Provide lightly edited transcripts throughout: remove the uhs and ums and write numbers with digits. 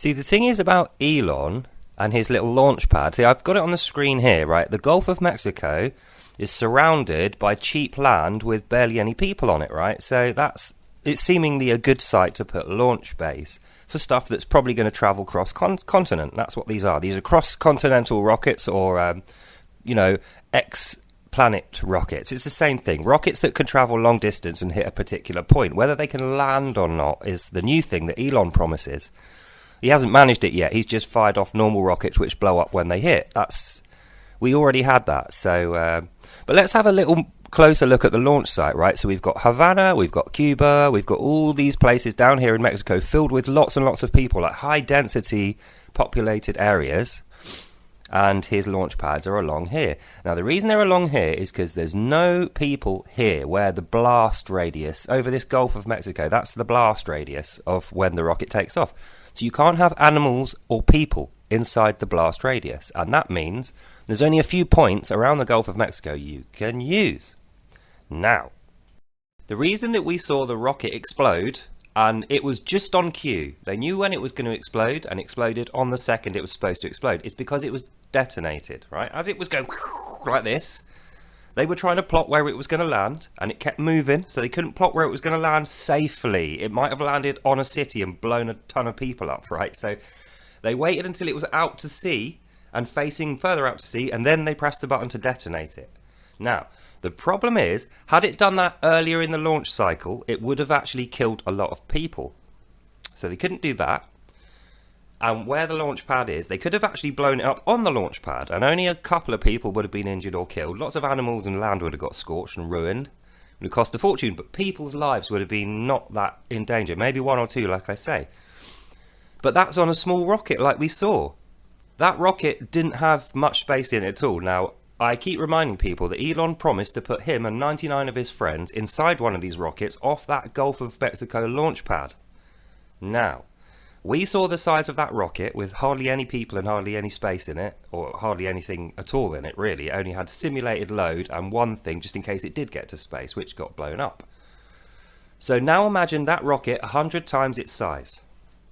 See, the thing is about Elon and his little launch pad. See, I've got it on the screen here, right? The Gulf of Mexico is surrounded by cheap land with barely any people on it, right? So it's seemingly a good site to put launch base for stuff that's probably going to travel cross continent. That's what these are. These are cross-continental rockets or, X-planet rockets. It's the same thing. Rockets that can travel long distance and hit a particular point. Whether they can land or not is the new thing that Elon promises. He hasn't managed it yet. He's just fired off normal rockets which blow up when they hit. We already had that. So, but let's have a little closer look at the launch site, right? So we've got Havana, we've got Cuba, we've got all these places down here in Mexico filled with lots and lots of people, like high density populated areas. And his launch pads are along here. Now, the reason they're along here is because there's no people here where the blast radius over this Gulf of Mexico, that's the blast radius of when the rocket takes off. So you can't have animals or people inside the blast radius. And that means there's only a few points around the Gulf of Mexico you can use. Now, the reason that we saw the rocket explode, and it was just on cue, they knew when it was going to explode and exploded on the second it was supposed to explode, is because it was detonated, right? As it was going like this, they were trying to plot where it was going to land, and it kept moving, so they couldn't plot where it was going to land safely. It might have landed on a city and blown a ton of people up, right? So they waited until it was out to sea and facing further out to sea, and then they pressed the button to detonate it. Now, the problem is, had it done that earlier in the launch cycle, it would have actually killed a lot of people. So they couldn't do that. And where the launch pad is, they could have actually blown it up on the launch pad, and only a couple of people would have been injured or killed. Lots of animals and land would have got scorched and ruined. It would have cost a fortune, but people's lives would have been not that in danger. Maybe one or two, like I say. But that's on a small rocket like we saw. That rocket didn't have much space in it at all. Now, I keep reminding people that Elon promised to put him and 99 of his friends inside one of these rockets off that Gulf of Mexico launch pad. Now, we saw the size of that rocket with hardly any people and hardly any space in it, or hardly anything at all in it, really. It only had simulated load and one thing just in case it did get to space, which got blown up. So now imagine that rocket 100 times its size.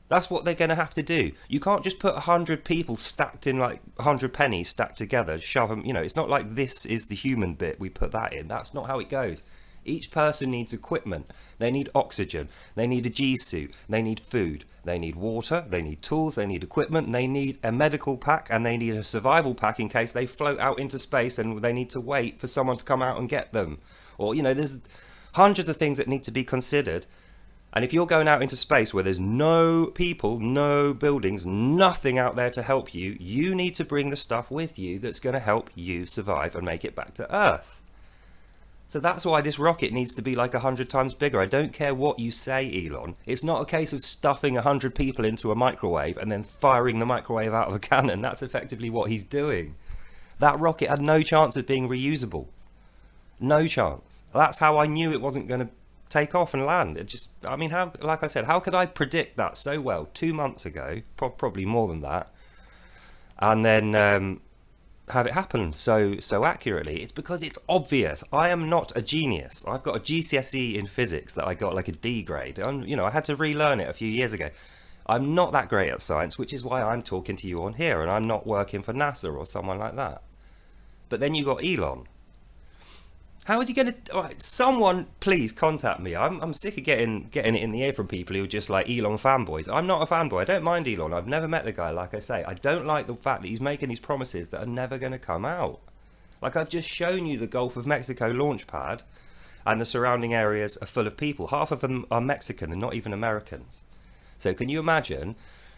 That's what they're going to have to do. You can't just put 100 people stacked in like 100 pennies stacked together, shove them, it's not like this is the human bit, we put that in. That's not how it goes. Each person needs equipment. They need oxygen. They need a G-suit. They need food. They need water. They need tools. They need equipment. They need a medical pack, and they need a survival pack in case they float out into space and they need to wait for someone to come out and get them. Or, there's hundreds of things that need to be considered. And if you're going out into space where there's no people, no buildings, nothing out there to help you, you need to bring the stuff with you that's going to help you survive and make it back to Earth. So that's why this rocket needs to be like 100 times bigger. I don't care what you say, Elon. It's not a case of stuffing 100 people into a microwave and then firing the microwave out of a cannon. That's effectively what he's doing. That rocket had no chance of being reusable. No chance. That's how I knew it wasn't going to take off and land. Like I said, how could I predict that so well 2 months ago, probably more than that, and then have it happen so accurately? It's because it's obvious. I am not a genius. I've got a GCSE in physics that I got like a D grade. I had to relearn it a few years ago. I'm not that great at science, which is why I'm talking to you on here, and I'm not working for NASA or someone like that. But then you got Elon. How is he going to... All right, someone, please contact me. I'm sick of getting it in the ear from people who are just like Elon fanboys. I'm not a fanboy. I don't mind Elon. I've never met the guy, like I say. I don't like the fact that he's making these promises that are never going to come out. Like, I've just shown you the Gulf of Mexico launch pad, and the surrounding areas are full of people. Half of them are Mexican and not even Americans. So can you imagine...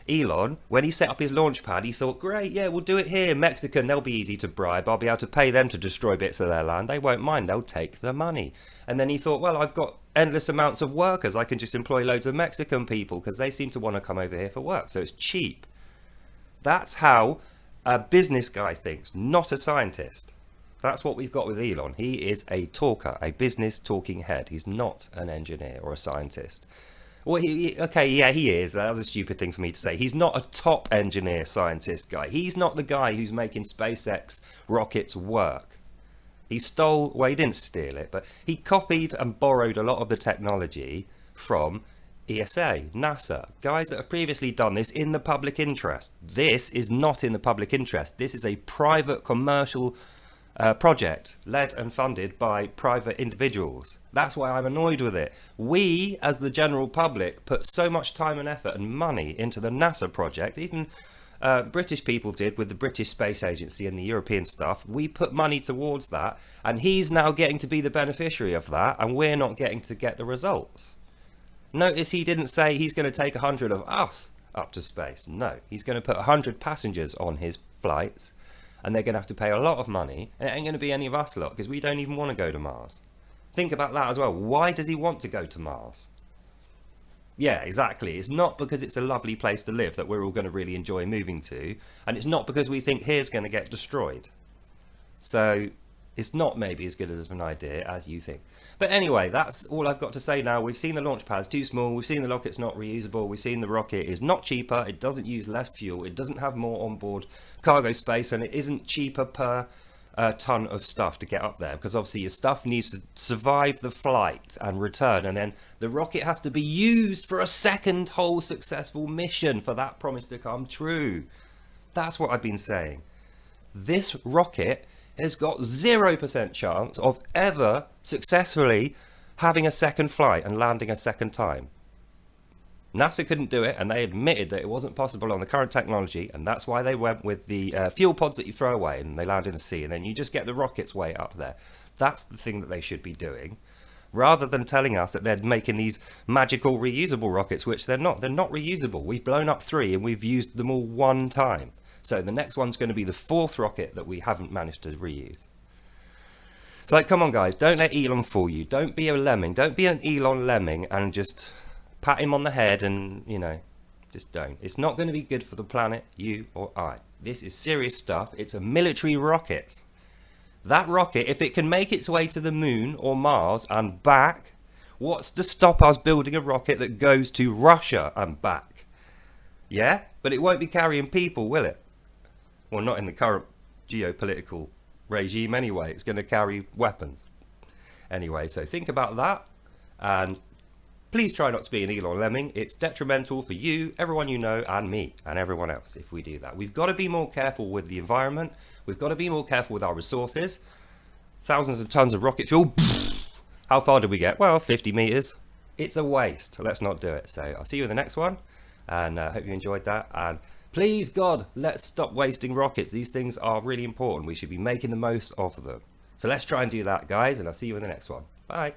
Elon, when he set up his launch pad, he thought, great, yeah, we'll do it here. Mexican, they'll be easy to bribe. I'll be able to pay them to destroy bits of their land. They won't mind. They'll take the money. And then he thought, well, I've got endless amounts of workers. I can just employ loads of Mexican people because they seem to want to come over here for work. So it's cheap. That's how a business guy thinks, not a scientist. That's what we've got with Elon. He is a talker, a business talking head. He's not an engineer or a scientist. Well, he is. That was a stupid thing for me to say. He's not a top engineer scientist guy. He's not the guy who's making SpaceX rockets work. He didn't steal it, but he copied and borrowed a lot of the technology from ESA, NASA, guys that have previously done this in the public interest. This is not in the public interest. This is a private commercial project led and funded by private individuals. That's why I'm annoyed with it. We, as the general public, put so much time and effort and money into the NASA project. Even British people did with the British Space Agency and the European stuff. We put money towards that, and he's now getting to be the beneficiary of that, and we're not getting to get the results. Notice he didn't say he's going to take 100 of us up to space. No, he's going to put 100 passengers on his flights, and they're going to have to pay a lot of money, and it ain't going to be any of us lot, because we don't even want to go to Mars. Think about that as well. Why does he want to go to Mars? Yeah, exactly. It's not because it's a lovely place to live that we're all going to really enjoy moving to, and it's not because we think here's going to get destroyed. So it's not maybe as good as an idea as you think. But anyway, that's all I've got to say now. We've seen the launch pad's too small, we've seen the rocket's not reusable, we've seen the rocket is not cheaper, it doesn't use less fuel, it doesn't have more onboard cargo space, and it isn't cheaper per ton of stuff to get up there, because obviously your stuff needs to survive the flight and return, and then the rocket has to be used for a second whole successful mission for that promise to come true. That's what I've been saying. This rocket has got 0% chance of ever successfully having a second flight and landing a second time. NASA couldn't do it, and they admitted that it wasn't possible on the current technology, and that's why they went with the fuel pods that you throw away and they land in the sea, and then you just get the rockets way up there. That's the thing that they should be doing, rather than telling us that they're making these magical reusable rockets, which they're not. They're not reusable. We've blown up 3 and we've used them all one time. So the next one's going to be the 4th rocket that we haven't managed to reuse. It's like, come on guys, don't let Elon fool you. Don't be a lemming. Don't be an Elon lemming and just pat him on the head and, you know, just don't. It's not going to be good for the planet, you or I. This is serious stuff. It's a military rocket. That rocket, if it can make its way to the moon or Mars and back, what's to stop us building a rocket that goes to Russia and back? Yeah? But it won't be carrying people, will it? Well, not in the current geopolitical regime anyway. It's going to carry weapons. Anyway, so think about that, and please try not to be an Elon lemming. It's detrimental for you, everyone you know, and me, and everyone else if we do that. We've got to be more careful with the environment. We've got to be more careful with our resources. Thousands of tons of rocket fuel. How far did we get? Well, 50 meters. It's a waste. Let's not do it. So I'll see you in the next one, and hope you enjoyed that. And please, God, let's stop wasting rockets. These things are really important. We should be making the most of them. So let's try and do that, guys, and I'll see you in the next one. Bye.